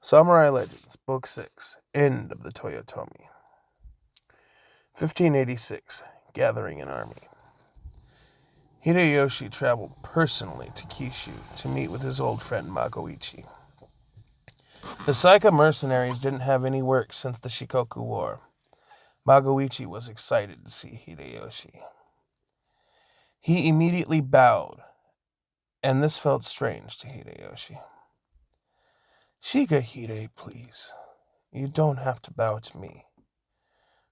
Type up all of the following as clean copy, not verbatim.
Samurai Legends, Book 6, End of the Toyotomi. 1586, Gathering an Army. Hideyoshi traveled personally to Kishu to meet with his old friend Magoichi. The Saika mercenaries didn't have any work since the Shikoku War. Magoichi was excited to see Hideyoshi. He immediately bowed, and this felt strange to Hideyoshi. Shigehide, please. You don't have to bow to me.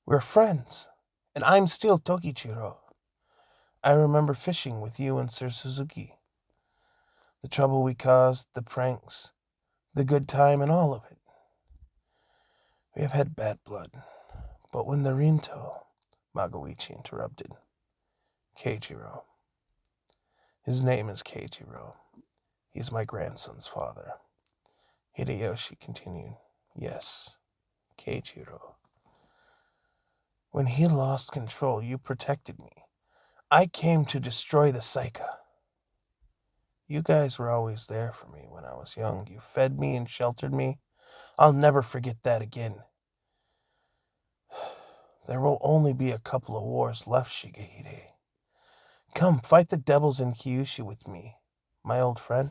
We're friends, and I'm still Tokichiro. I remember fishing with you and Sir Suzuki. The trouble we caused, the pranks, the good time, and all of it. We have had bad blood. But when the Rinto, Magoichi interrupted. Keijiro. His name is Keijiro. He is my grandson's father. Hideyoshi continued. Yes, Keijiro. When he lost control, you protected me. I came to destroy the Saika. You guys were always there for me when I was young. You fed me and sheltered me. I'll never forget that again. There will only be a couple of wars left, Shigehide. Come, fight the devils in Kyushu with me, my old friend.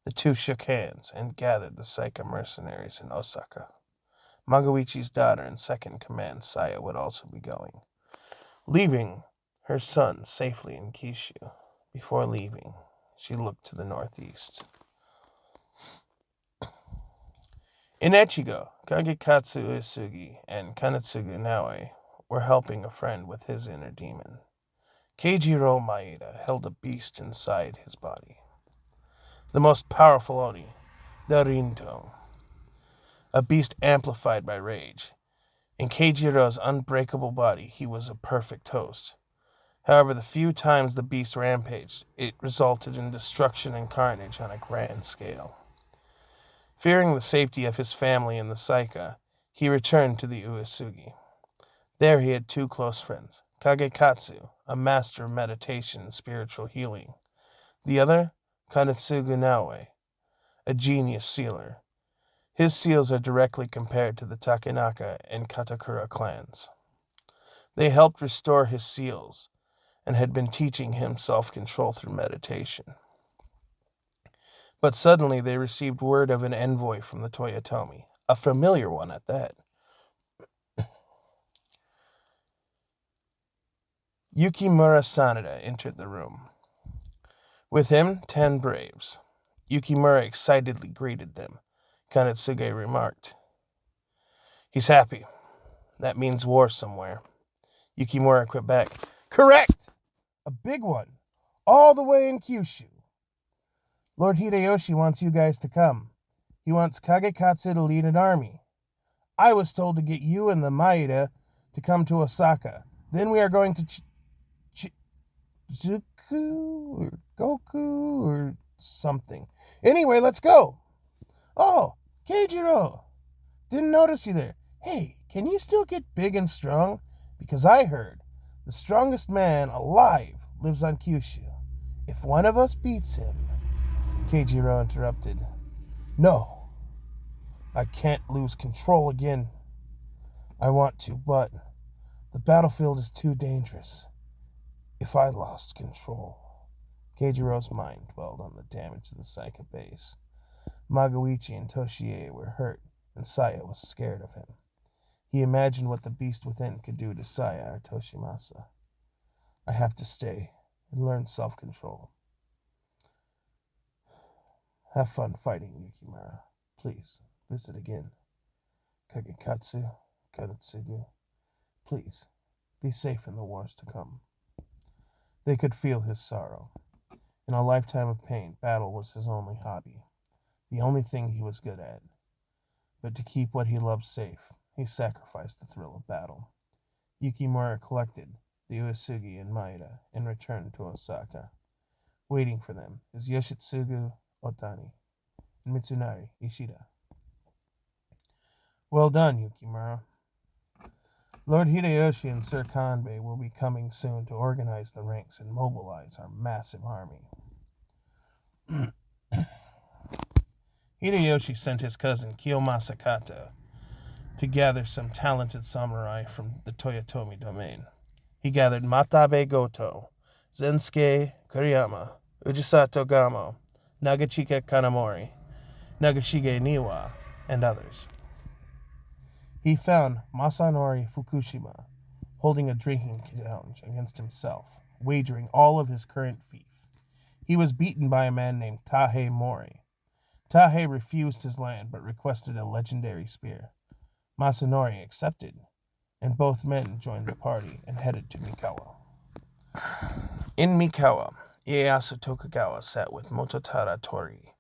The two shook hands and gathered the Saika mercenaries in Osaka. Magoichi's daughter in second command, Saya, would also be going, leaving her son safely in Kyushu. Before leaving, she looked to the northeast. In Echigo, Kagekatsu Uesugi and Kanetsugu Naoe were helping a friend with his inner demon. Keijiro Maeda held a beast inside his body. The most powerful Oni, the Rinto. A beast amplified by rage. In Keijiro's unbreakable body, he was a perfect host. However, the few times the beast rampaged, it resulted in destruction and carnage on a grand scale. Fearing the safety of his family in the Saika, he returned to the Uesugi. There he had two close friends, Kagekatsu, a master of meditation and spiritual healing. The other, Kanetsugu Naoe, a genius sealer. His seals are directly compared to the Takenaka and Katakura clans. They helped restore his seals and had been teaching him self-control through meditation. But suddenly they received word of an envoy from the Toyotomi, a familiar one at that. Yukimura Sanada entered the room. With him, 10 braves. Yukimura excitedly greeted them. Kanetsuge remarked, "He's happy. That means war somewhere." Yukimura quit back, "Correct! A big one. All the way in Kyushu. Lord Hideyoshi wants you guys to come. He wants Kagekatsu to lead an army. I was told to get you and the Maeda to come to Osaka. Then we are going to Zuku or Goku or something. Anyway, let's go. Oh, Keijiro. Didn't notice you there. Hey, can you still get big and strong? Because I heard the strongest man alive lives on Kyushu. If one of us beats him..." Keijiro interrupted. "No, I can't lose control again. I want to, but the battlefield is too dangerous. If I lost control..." Keijiro's mind dwelled on the damage to the Saika base. Magoichi and Toshie were hurt, and Saya was scared of him. He imagined what the beast within could do to Saya or Toshimasa. "I have to stay and learn self-control. Have fun fighting, Yukimura. Please, visit again. Kagekatsu, Kanetsugu, please, be safe in the wars to come." They could feel his sorrow. In a lifetime of pain, battle was his only hobby, the only thing he was good at. But to keep what he loved safe, he sacrificed the thrill of battle. Yukimura collected the Uesugi and Maeda and returned to Osaka. Waiting for them is Yoshitsugu Otani and Mitsunari Ishida. "Well done, Yukimura. Lord Hideyoshi and Sir Kanbei will be coming soon to organize the ranks and mobilize our massive army." Hideyoshi sent his cousin Kiyomasa Kato to gather some talented samurai from the Toyotomi domain. He gathered Matabe Goto, Zensuke Kuriyama, Ujisato Gamo, Nagachika Kanamori, Nagashige Niwa, and others. He found Masanori Fukushima holding a drinking challenge against himself, wagering all of his current fief. He was beaten by a man named Tahei Mori. Tahei refused his land but requested a legendary spear. Masanori accepted, and both men joined the party and headed to Mikawa. In Mikawa, Ieyasu Tokugawa sat with Mototada Tori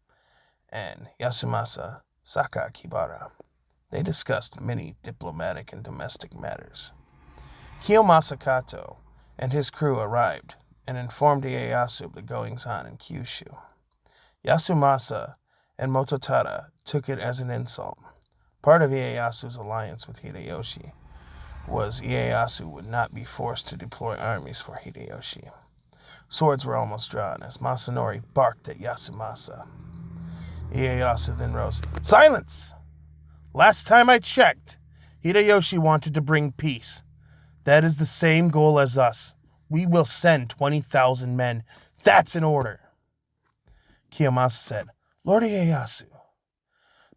and Yasumasa Sakakibara. They discussed many diplomatic and domestic matters. Kiyomasa Kato and his crew arrived and informed Ieyasu of the goings-on in Kyushu. Yasumasa and Mototada took it as an insult. Part of Ieyasu's alliance with Hideyoshi was Ieyasu would not be forced to deploy armies for Hideyoshi. Swords were almost drawn as Masanori barked at Yasumasa. Ieyasu then rose. "Silence! Last time I checked, Hideyoshi wanted to bring peace. That is the same goal as us. We will send 20,000 men. That's an order." Kiyomasa said, "Lord Ieyasu,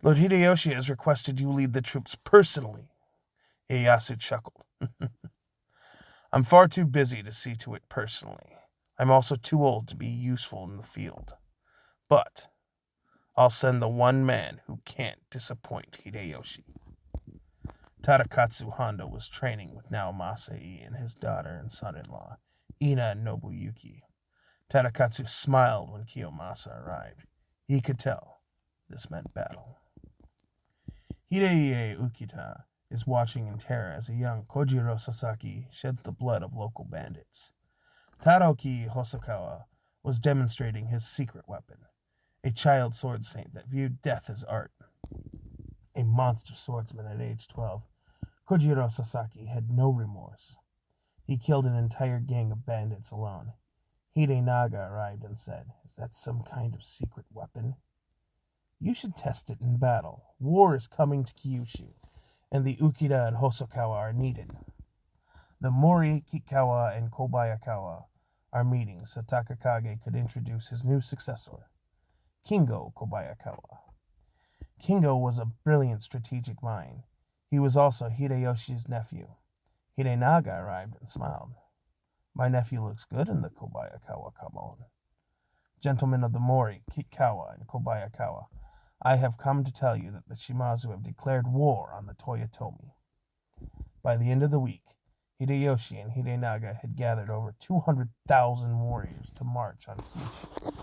Lord Hideyoshi has requested you lead the troops personally." Ieyasu chuckled. "I'm far too busy to see to it personally. I'm also too old to be useful in the field. But I'll send the one man who can't disappoint Hideyoshi." Tadakatsu Hondo was training with Naomasei and his daughter and son-in-law, Ina and Nobuyuki. Tadakatsu smiled when Kiyomasa arrived. He could tell this meant battle. Hideye Ukita is watching in terror as a young Kojiro Sasaki sheds the blood of local bandits. Taroki Hosokawa was demonstrating his secret weapon, a child sword saint that viewed death as art. A monster swordsman at age 12, Kojiro Sasaki had no remorse. He killed an entire gang of bandits alone. Hidenaga arrived and said, "Is that some kind of secret weapon? You should test it in battle. War is coming to Kyushu, and the Ukida and Hosokawa are needed. The Mori, Kikawa, and Kobayakawa are meeting so Takakage could introduce his new successor, Kingo Kobayakawa." Kingo was a brilliant strategic mind. He was also Hideyoshi's nephew. Hidenaga arrived and smiled. "My nephew looks good in the Kobayakawa kimono. Gentlemen of the Mori, Kikawa, and Kobayakawa, I have come to tell you that the Shimazu have declared war on the Toyotomi." By the end of the week, Hideyoshi and Hidenaga had gathered over 200,000 warriors to march on Kyushu.